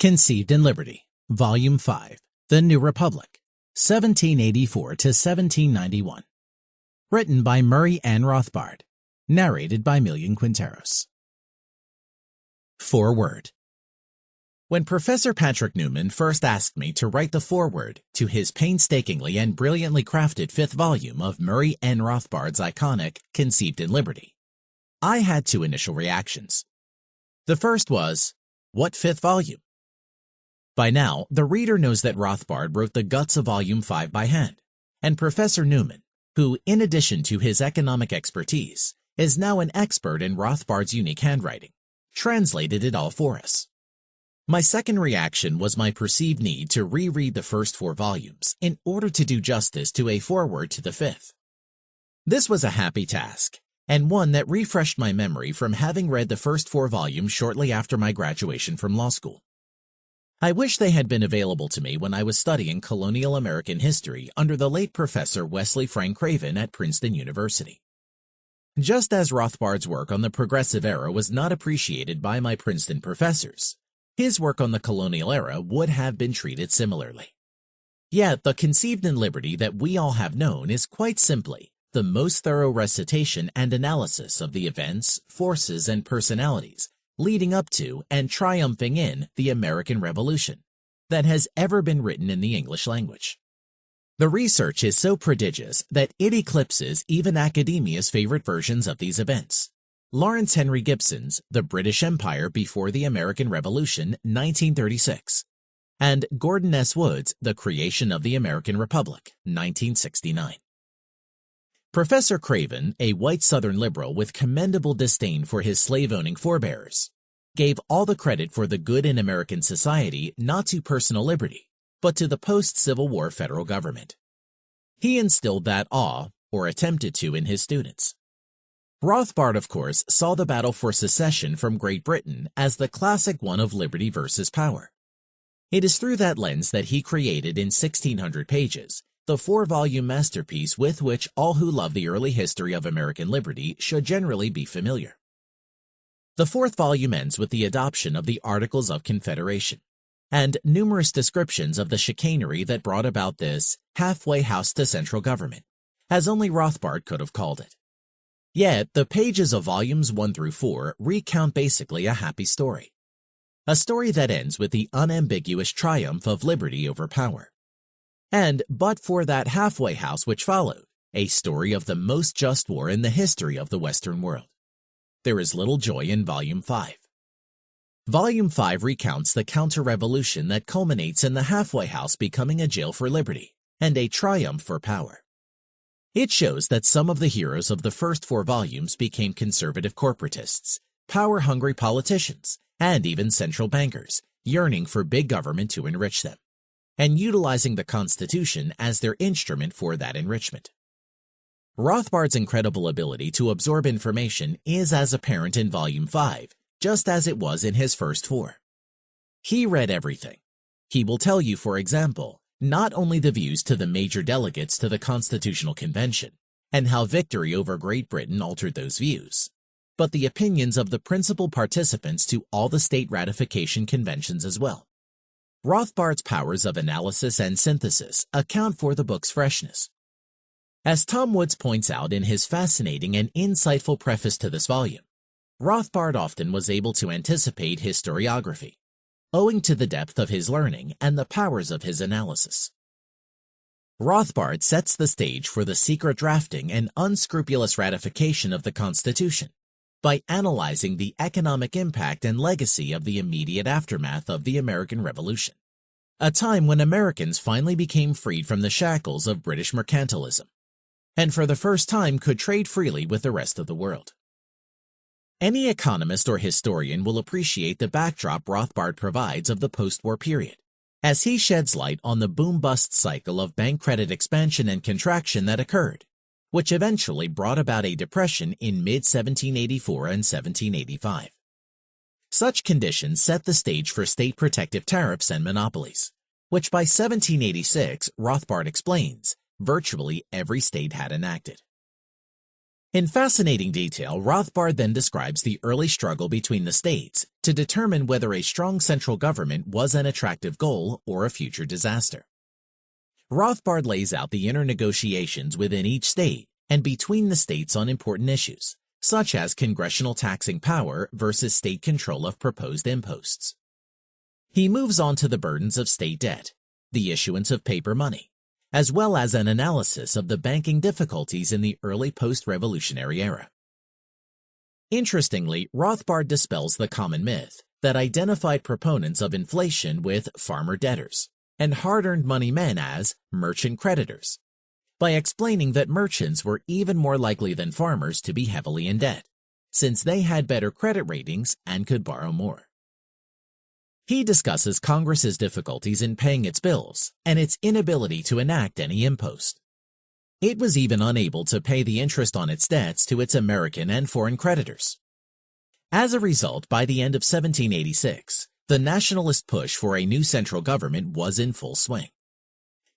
Conceived in Liberty, Volume 5, The New Republic, 1784 to 1791. Written by Murray Rothbard. Narrated by Millian Quinteros. Foreword. When Professor Patrick Newman first asked me to write the foreword to his painstakingly and brilliantly crafted fifth volume of Murray Rothbard's iconic Conceived in Liberty, I had two initial reactions. The first was, what fifth volume? By now, the reader knows that Rothbard wrote the guts of Volume 5 by hand, and Professor Newman, who, in addition to his economic expertise, is now an expert in Rothbard's unique handwriting, translated it all for us. My second reaction was my perceived need to reread the first four volumes in order to do justice to a foreword to the fifth. This was a happy task, and one that refreshed my memory from having read the first four volumes shortly after my graduation from law school. I wish they had been available to me when I was studying colonial American history under the late Professor Wesley Frank Craven at Princeton University. Just as Rothbard's work on the Progressive Era was not appreciated by my Princeton professors, his work on the colonial era would have been treated similarly. Yet the Conceived in Liberty that we all have known is quite simply the most thorough recitation and analysis of the events, forces, and personalities leading up to and triumphing in the American Revolution that has ever been written in the English language. The research is so prodigious that it eclipses even academia's favorite versions of these events. Lawrence Henry Gibson's The British Empire Before the American Revolution, 1936, and Gordon S. Wood's The Creation of the American Republic, 1969. Professor Craven, a white Southern liberal with commendable disdain for his slave-owning forebears, gave all the credit for the good in American society not to personal liberty, but to the post-Civil War federal government. He instilled that awe, or attempted to, in his students. Rothbard, of course, saw the battle for secession from Great Britain as the classic one of liberty versus power. It is through that lens that he created in 1,600 pages the four-volume masterpiece with which all who love the early history of American liberty should generally be familiar. The fourth volume ends with the adoption of the Articles of Confederation, and numerous descriptions of the chicanery that brought about this halfway house to central government, as only Rothbard could have called it. Yet, the pages of volumes 1 through 4 recount basically a happy story. A story that ends with the unambiguous triumph of liberty over power. And, but for that halfway house which followed, a story of the most just war in the history of the Western world. There is little joy in Volume 5. Volume 5 recounts the counter-revolution that culminates in the halfway house becoming a jail for liberty and a triumph for power. It shows that some of the heroes of the first four volumes became conservative corporatists, power-hungry politicians, and even central bankers, yearning for big government to enrich them, and utilizing the Constitution as their instrument for that enrichment. Rothbard's incredible ability to absorb information is as apparent in Volume 5, just as it was in his first four. He read everything. He will tell you, for example, not only the views to the major delegates to the Constitutional Convention, and how victory over Great Britain altered those views, but the opinions of the principal participants to all the state ratification conventions as well. Rothbard's powers of analysis and synthesis account for the book's freshness. As Tom Woods points out in his fascinating and insightful preface to this volume, Rothbard often was able to anticipate historiography, owing to the depth of his learning and the powers of his analysis. Rothbard sets the stage for the secret drafting and unscrupulous ratification of the Constitution by analyzing the economic impact and legacy of the immediate aftermath of the American Revolution, a time when Americans finally became freed from the shackles of British mercantilism, and for the first time could trade freely with the rest of the world. Any economist or historian will appreciate the backdrop Rothbard provides of the post-war period, as he sheds light on the boom-bust cycle of bank credit expansion and contraction that occurred, which eventually brought about a depression in mid-1784 and 1785. Such conditions set the stage for state protective tariffs and monopolies, which by 1786, Rothbard explains, virtually every state had enacted. In fascinating detail, Rothbard then describes the early struggle between the states to determine whether a strong central government was an attractive goal or a future disaster. Rothbard lays out the inner negotiations within each state and between the states on important issues, such as congressional taxing power versus state control of proposed imposts. He moves on to the burdens of state debt, the issuance of paper money, as well as an analysis of the banking difficulties in the early post-revolutionary era. Interestingly, Rothbard dispels the common myth that identified proponents of inflation with farmer debtors and hard-earned money men as merchant creditors, by explaining that merchants were even more likely than farmers to be heavily in debt, since they had better credit ratings and could borrow more. He discusses Congress's difficulties in paying its bills and its inability to enact any impost. It was even unable to pay the interest on its debts to its American and foreign creditors. As a result, by the end of 1786, the nationalist push for a new central government was in full swing.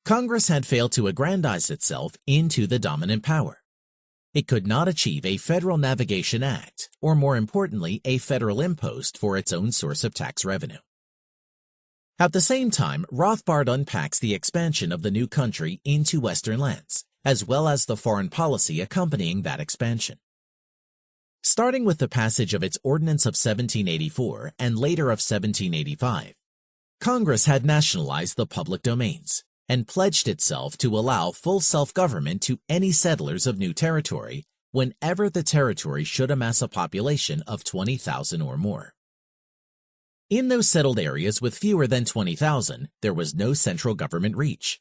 Congress had failed to aggrandize itself into the dominant power. It could not achieve a Federal Navigation Act, or more importantly, a federal impost for its own source of tax revenue. At the same time, Rothbard unpacks the expansion of the new country into Western lands, as well as the foreign policy accompanying that expansion. Starting with the passage of its Ordinance of 1784 and later of 1785, Congress had nationalized the public domains and pledged itself to allow full self-government to any settlers of new territory whenever the territory should amass a population of 20,000 or more. In those settled areas with fewer than 20,000, there was no central government reach.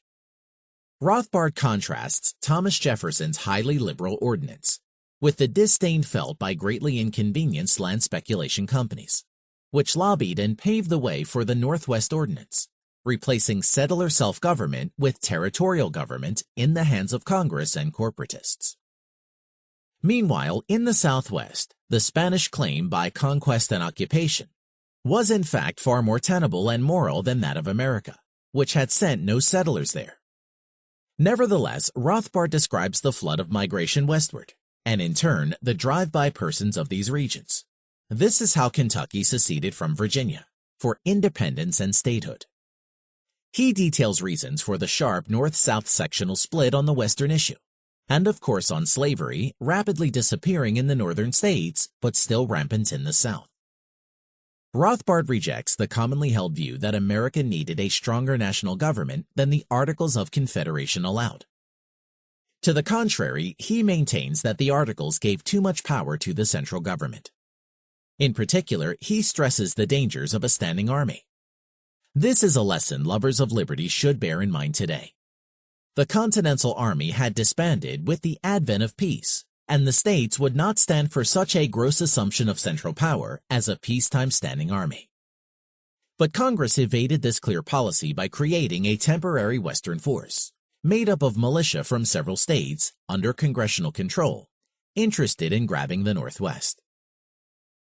Rothbard contrasts Thomas Jefferson's highly liberal ordinance with the disdain felt by greatly inconvenienced land speculation companies, which lobbied and paved the way for the Northwest Ordinance, replacing settler self-government with territorial government in the hands of Congress and corporatists. Meanwhile, in the Southwest, the Spanish claim by conquest and occupation was in fact far more tenable and moral than that of America, which had sent no settlers there. Nevertheless, Rothbard describes the flood of migration westward, and in turn, the drive-by persons of these regions. This is how Kentucky seceded from Virginia, for independence and statehood. He details reasons for the sharp north-south sectional split on the Western issue, and of course on slavery, rapidly disappearing in the northern states, but still rampant in the South. Rothbard rejects the commonly held view that America needed a stronger national government than the Articles of Confederation allowed. To the contrary, he maintains that the Articles gave too much power to the central government. In particular, he stresses the dangers of a standing army. This is a lesson lovers of liberty should bear in mind today. The Continental Army had disbanded with the advent of peace, and the states would not stand for such a gross assumption of central power as a peacetime standing army. But Congress evaded this clear policy by creating a temporary Western force, made up of militia from several states, under congressional control, interested in grabbing the Northwest.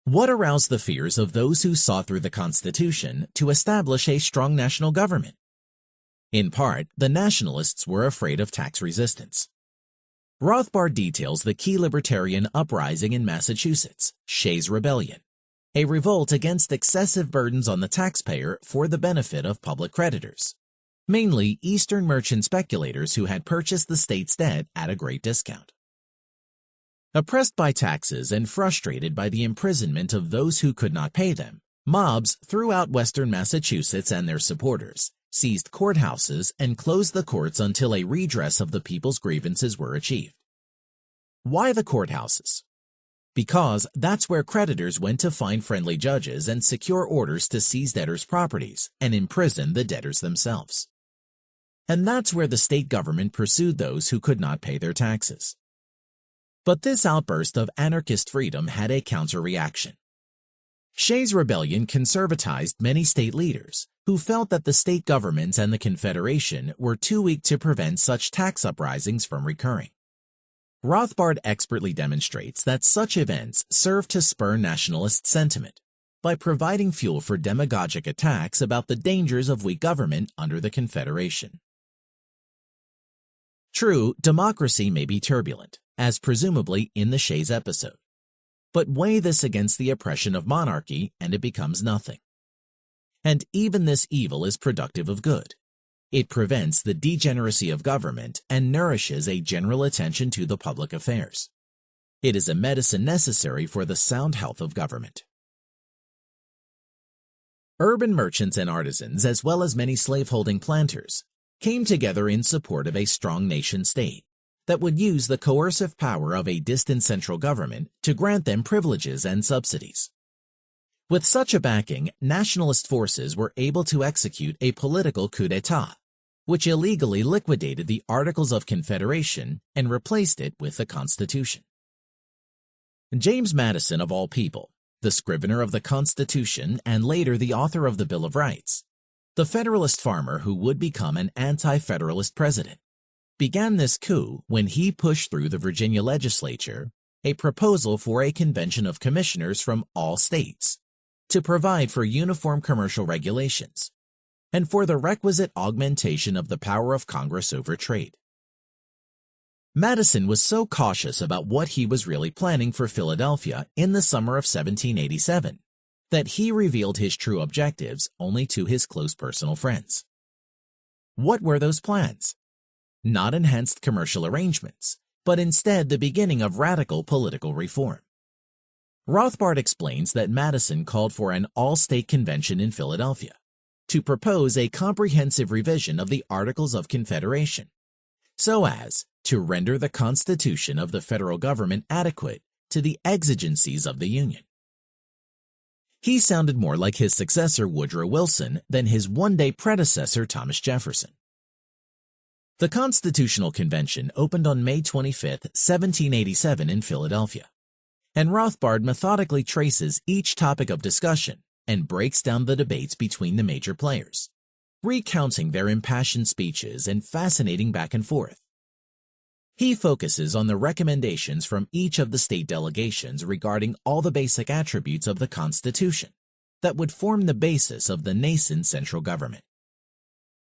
What aroused the fears of those who saw through the Constitution to establish a strong national government? In part, the nationalists were afraid of tax resistance. Rothbard details the key libertarian uprising in Massachusetts, Shays' Rebellion, a revolt against excessive burdens on the taxpayer for the benefit of public creditors, mainly Eastern merchant speculators who had purchased the state's debt at a great discount. Oppressed by taxes and frustrated by the imprisonment of those who could not pay them, mobs throughout western Massachusetts and their supporters seized courthouses and closed the courts until a redress of the people's grievances were achieved. Why the courthouses? Because that's where creditors went to find friendly judges and secure orders to seize debtors' properties and imprison the debtors themselves. And that's where the state government pursued those who could not pay their taxes. But this outburst of anarchist freedom had a counter-reaction. Shays' Rebellion conservatized many state leaders who felt that the state governments and the Confederation were too weak to prevent such tax uprisings from recurring. Rothbard expertly demonstrates that such events serve to spur nationalist sentiment by providing fuel for demagogic attacks about the dangers of weak government under the Confederation. True, democracy may be turbulent, as presumably in the Shays episode. But weigh this against the oppression of monarchy and it becomes nothing. And even this evil is productive of good. It prevents the degeneracy of government and nourishes a general attention to the public affairs. It is a medicine necessary for the sound health of government. Urban merchants and artisans, as well as many slaveholding planters, came together in support of a strong nation-state that would use the coercive power of a distant central government to grant them privileges and subsidies. With such a backing, nationalist forces were able to execute a political coup d'etat, which illegally liquidated the Articles of Confederation and replaced it with the Constitution. James Madison, of all people, the scrivener of the Constitution and later the author of the Bill of Rights, the Federalist farmer who would become an anti-Federalist president, began this coup when he pushed through the Virginia legislature a proposal for a convention of commissioners from all states to provide for uniform commercial regulations and for the requisite augmentation of the power of Congress over trade. Madison was so cautious about what he was really planning for Philadelphia in the summer of 1787 that he revealed his true objectives only to his close personal friends. What were those plans? Not enhanced commercial arrangements, but instead the beginning of radical political reform. Rothbard explains that Madison called for an all-state convention in Philadelphia to propose a comprehensive revision of the Articles of Confederation, so as to render the Constitution of the federal government adequate to the exigencies of the Union. He sounded more like his successor Woodrow Wilson than his one-day predecessor Thomas Jefferson. The Constitutional Convention opened on May 25, 1787 in Philadelphia, and Rothbard methodically traces each topic of discussion and breaks down the debates between the major players, recounting their impassioned speeches and fascinating back and forth. He focuses on the recommendations from each of the state delegations regarding all the basic attributes of the Constitution that would form the basis of the nascent central government.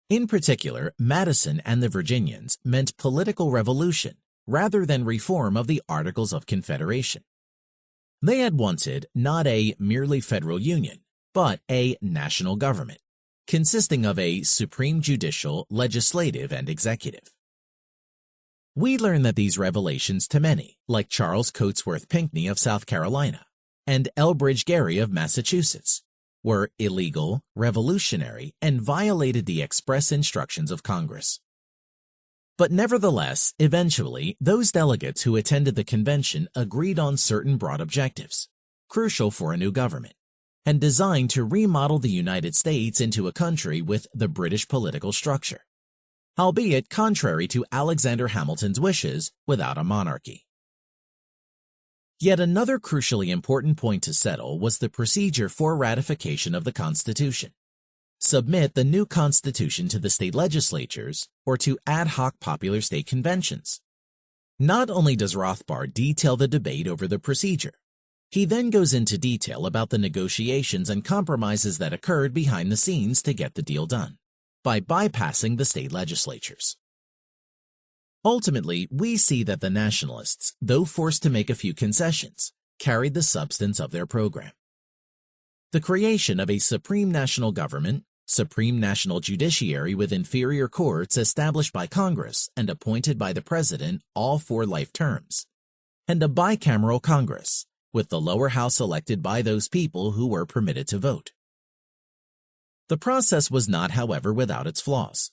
In particular, Madison and the Virginians meant political revolution rather than reform of the Articles of Confederation. They had wanted not a merely federal union, but a national government, consisting of a supreme judicial, legislative, and executive. We learn that these revelations to many, like Charles Cotesworth Pinckney of South Carolina and Elbridge Gerry of Massachusetts, were illegal, revolutionary, and violated the express instructions of Congress. But nevertheless, eventually, those delegates who attended the convention agreed on certain broad objectives, crucial for a new government, and designed to remodel the United States into a country with the British political structure, albeit contrary to Alexander Hamilton's wishes without a monarchy. Yet another crucially important point to settle was the procedure for ratification of the Constitution. Submit the new Constitution to the state legislatures or to ad hoc popular state conventions. Not only does Rothbard detail the debate over the procedure, he then goes into detail about the negotiations and compromises that occurred behind the scenes to get the deal done, by bypassing the state legislatures. Ultimately, we see that the nationalists, though forced to make a few concessions, carried the substance of their program. The creation of a supreme national government, supreme national judiciary with inferior courts established by Congress and appointed by the President all for life terms, and a bicameral Congress, with the lower house elected by those people who were permitted to vote. The process was not, however, without its flaws.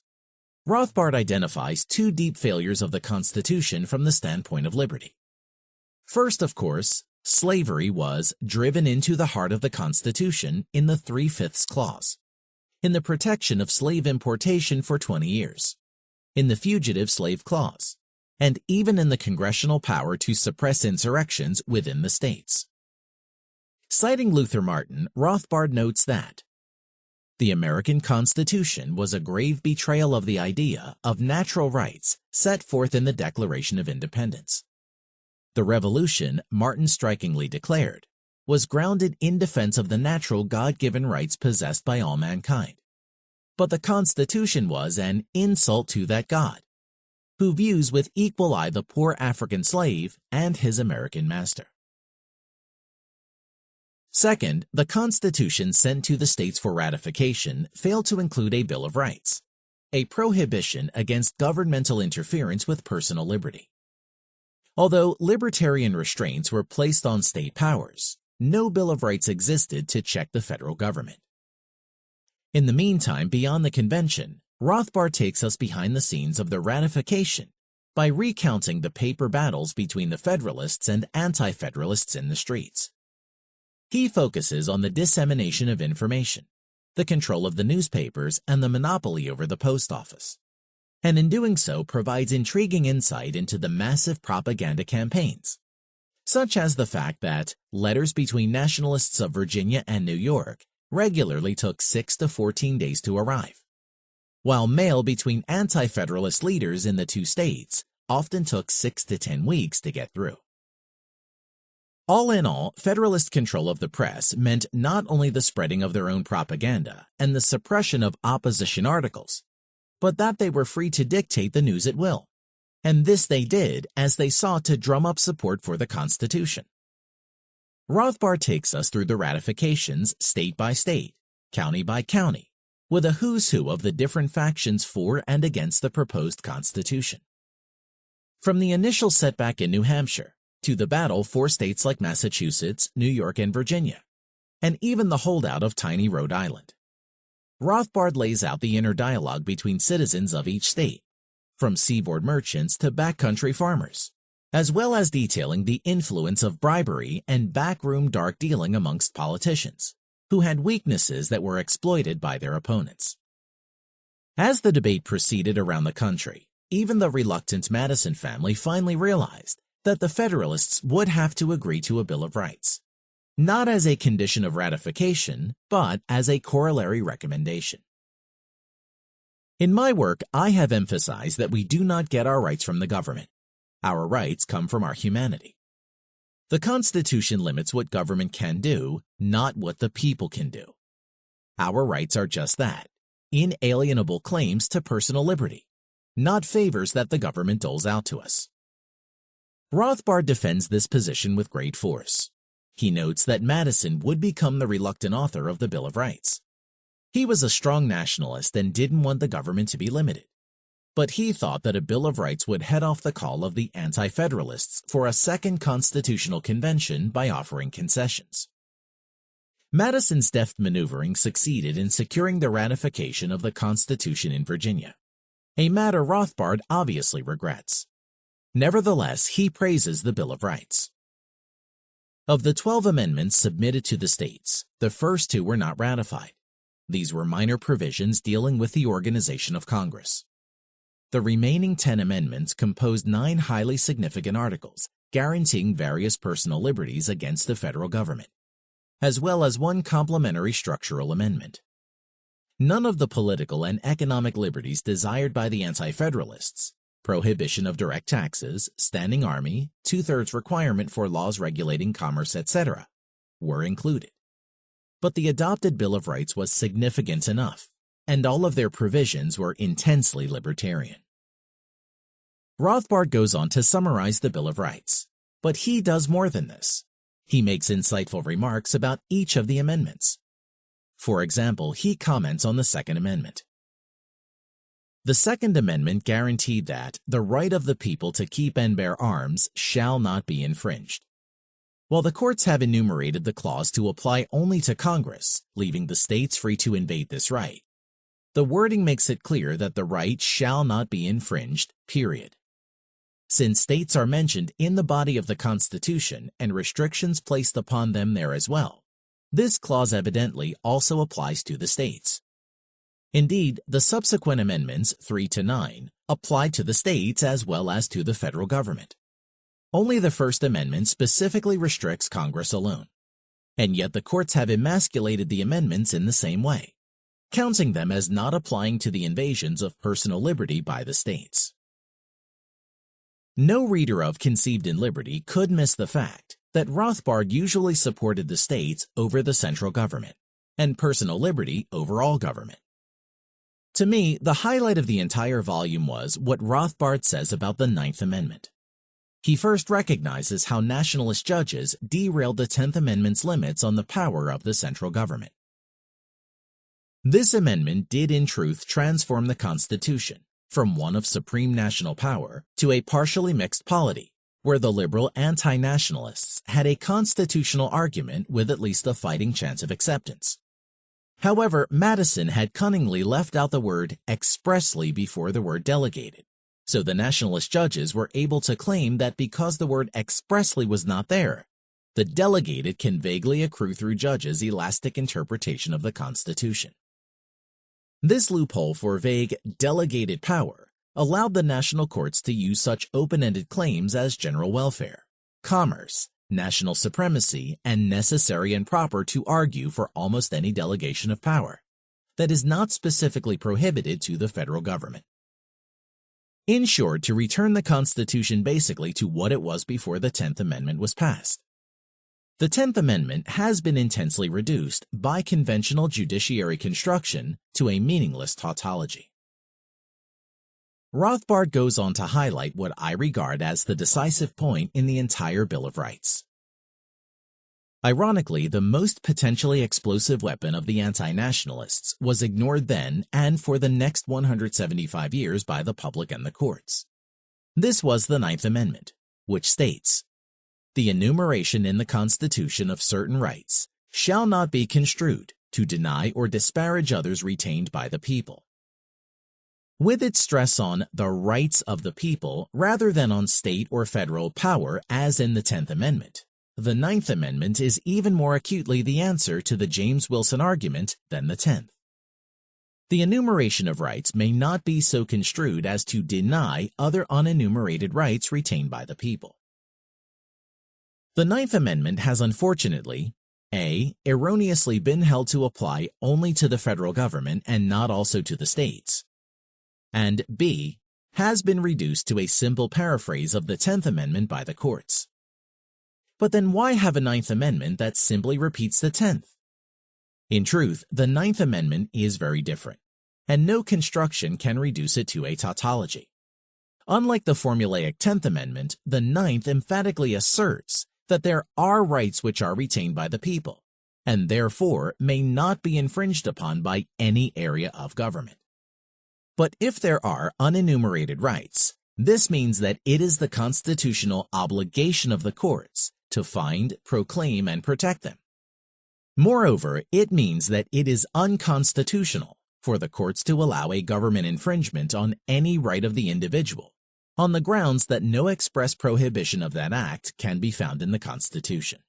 Rothbard identifies two deep failures of the Constitution from the standpoint of liberty. First, of course, slavery was driven into the heart of the Constitution in the 3/5 clause, in the protection of slave importation for 20 years, in the fugitive slave clause, and even in the congressional power to suppress insurrections within the states. Citing Luther Martin, Rothbard notes that the American Constitution was a grave betrayal of the idea of natural rights set forth in the Declaration of Independence. The revolution, Martin strikingly declared, was grounded in defense of the natural God-given rights possessed by all mankind. But the Constitution was an insult to that God, who views with equal eye the poor African slave and his American master. Second, the Constitution sent to the states for ratification failed to include a Bill of Rights, a prohibition against governmental interference with personal liberty. Although libertarian restraints were placed on state powers, no Bill of Rights existed to check the federal government. In the meantime, beyond the convention, Rothbard takes us behind the scenes of the ratification by recounting the paper battles between the Federalists and Anti-Federalists in the streets. He focuses on the dissemination of information, the control of the newspapers, and the monopoly over the post office, and in doing so provides intriguing insight into the massive propaganda campaigns, such as the fact that letters between nationalists of Virginia and New York regularly took 6 to 14 days to arrive, while mail between anti-federalist leaders in the two states often took 6 to 10 weeks to get through. All in all, Federalist control of the press meant not only the spreading of their own propaganda and the suppression of opposition articles, but that they were free to dictate the news at will. And this they did as they sought to drum up support for the Constitution. Rothbard takes us through the ratifications state by state, county by county, with a who's who of the different factions for and against the proposed Constitution. From the initial setback in New Hampshire, to the battle for states like Massachusetts, New York, and Virginia, and even the holdout of tiny Rhode Island. Rothbard lays out the inner dialogue between citizens of each state, from seaboard merchants to backcountry farmers, as well as detailing the influence of bribery and backroom dark dealing amongst politicians, who had weaknesses that were exploited by their opponents. As the debate proceeded around the country, even the reluctant Madison family finally realized that the Federalists would have to agree to a Bill of Rights, not as a condition of ratification, but as a corollary recommendation. In my work, I have emphasized that we do not get our rights from the government. Our rights come from our humanity. The Constitution limits what government can do, not what the people can do. Our rights are just that, inalienable claims to personal liberty, not favors that the government doles out to us. Rothbard defends this position with great force. He notes that Madison would become the reluctant author of the Bill of Rights. He was a strong nationalist and didn't want the government to be limited, but he thought that a Bill of Rights would head off the call of the Anti-Federalists for a second constitutional convention by offering concessions. Madison's deft maneuvering succeeded in securing the ratification of the Constitution in Virginia, a matter Rothbard obviously regrets. Nevertheless, he praises the Bill of Rights. Of the 12 amendments submitted to the states, the first 2 were not ratified. These were minor provisions dealing with the organization of Congress. The remaining 10 amendments composed 9 highly significant articles guaranteeing various personal liberties against the federal government, as well as 1 complementary structural amendment. None of the political and economic liberties desired by the Anti-Federalists, prohibition of direct taxes, standing army, 2/3 requirement for laws regulating commerce, etc., were included. But the adopted Bill of Rights was significant enough, and all of their provisions were intensely libertarian. Rothbard goes on to summarize the Bill of Rights, but he does more than this. He makes insightful remarks about each of the amendments. For example, he comments on the Second Amendment. The Second Amendment guaranteed that the right of the people to keep and bear arms shall not be infringed. While the courts have enumerated the clause to apply only to Congress, leaving the states free to invade this right, the wording makes it clear that the right shall not be infringed, period. Since states are mentioned in the body of the Constitution and restrictions placed upon them there as well, this clause evidently also applies to the states. Indeed, the subsequent amendments, 3 to 9, apply to the states as well as to the federal government. Only the First Amendment specifically restricts Congress alone, and yet the courts have emasculated the amendments in the same way, counting them as not applying to the invasions of personal liberty by the states. No reader of Conceived in Liberty could miss the fact that Rothbard usually supported the states over the central government, and personal liberty over all government. To me, the highlight of the entire volume was what Rothbard says about the Ninth Amendment. He first recognizes how nationalist judges derailed the 10th Amendment's limits on the power of the central government. This amendment did in truth transform the Constitution from one of supreme national power to a partially mixed polity, where the liberal anti-nationalists had a constitutional argument with at least a fighting chance of acceptance. However, Madison had cunningly left out the word expressly before the word delegated, so the nationalist judges were able to claim that because the word expressly was not there, the delegated can vaguely accrue through judges' elastic interpretation of the Constitution. This loophole for vague delegated power allowed the national courts to use such open-ended claims as general welfare, commerce, national supremacy, and necessary and proper to argue for almost any delegation of power that is not specifically prohibited to the federal government. In short, to return the Constitution basically to what it was before the 10th Amendment was passed. The 10th Amendment has been intensely reduced by conventional judiciary construction to a meaningless tautology. Rothbard goes on to highlight what I regard as the decisive point in the entire Bill of Rights. Ironically, the most potentially explosive weapon of the anti-nationalists was ignored then and for the next 175 years by the public and the courts. This was the Ninth Amendment, which states, "The enumeration in the Constitution of certain rights shall not be construed to deny or disparage others retained by the people." With its stress on the rights of the people rather than on state or federal power as in the 10th Amendment, the Ninth Amendment is even more acutely the answer to the James Wilson argument than the 10th. The enumeration of rights may not be so construed as to deny other unenumerated rights retained by the people. The Ninth Amendment has unfortunately, A, erroneously been held to apply only to the federal government and not also to the states, and B, has been reduced to a simple paraphrase of the 10th Amendment by the courts. But then why have a Ninth Amendment that simply repeats the 10th? In truth, the Ninth Amendment is very different, and no construction can reduce it to a tautology. Unlike the formulaic 10th Amendment, the Ninth emphatically asserts that there are rights which are retained by the people, and therefore may not be infringed upon by any area of government. But if there are unenumerated rights, this means that it is the constitutional obligation of the courts to find, proclaim, and protect them. Moreover, it means that it is unconstitutional for the courts to allow a government infringement on any right of the individual, on the grounds that no express prohibition of that act can be found in the Constitution.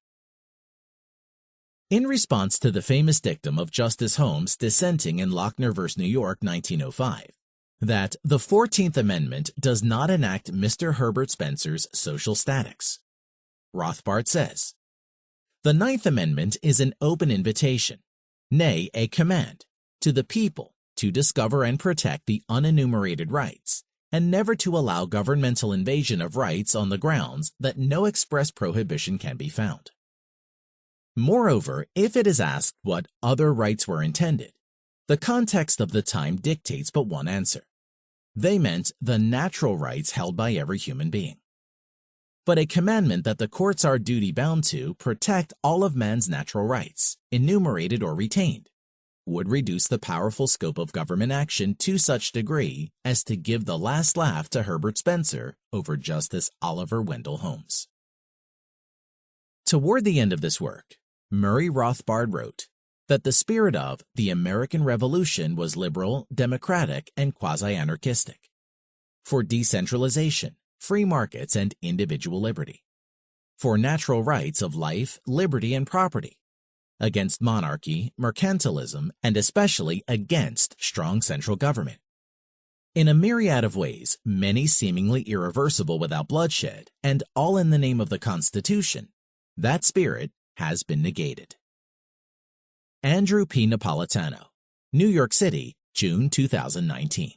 In response to the famous dictum of Justice Holmes dissenting in Lochner v. New York, 1905, that the 14th Amendment does not enact Mr. Herbert Spencer's social statics, Rothbard says, "The Ninth Amendment is an open invitation, nay, a command, to the people to discover and protect the unenumerated rights, and never to allow governmental invasion of rights on the grounds that no express prohibition can be found." Moreover, if it is asked what other rights were intended, the context of the time dictates but one answer. They meant the natural rights held by every human being. But a commandment that the courts are duty-bound to protect all of man's natural rights, enumerated or retained, would reduce the powerful scope of government action to such degree as to give the last laugh to Herbert Spencer over Justice Oliver Wendell Holmes. Toward the end of this work, Murray Rothbard wrote that the spirit of the American Revolution was liberal, democratic, and quasi-anarchistic, for decentralization, free markets, and individual liberty, for natural rights of life, liberty, and property, against monarchy, mercantilism, and especially against strong central government. In a myriad of ways, many seemingly irreversible without bloodshed, and all in the name of the Constitution, that spirit has been negated. Andrew P. Napolitano, New York City, June 2019.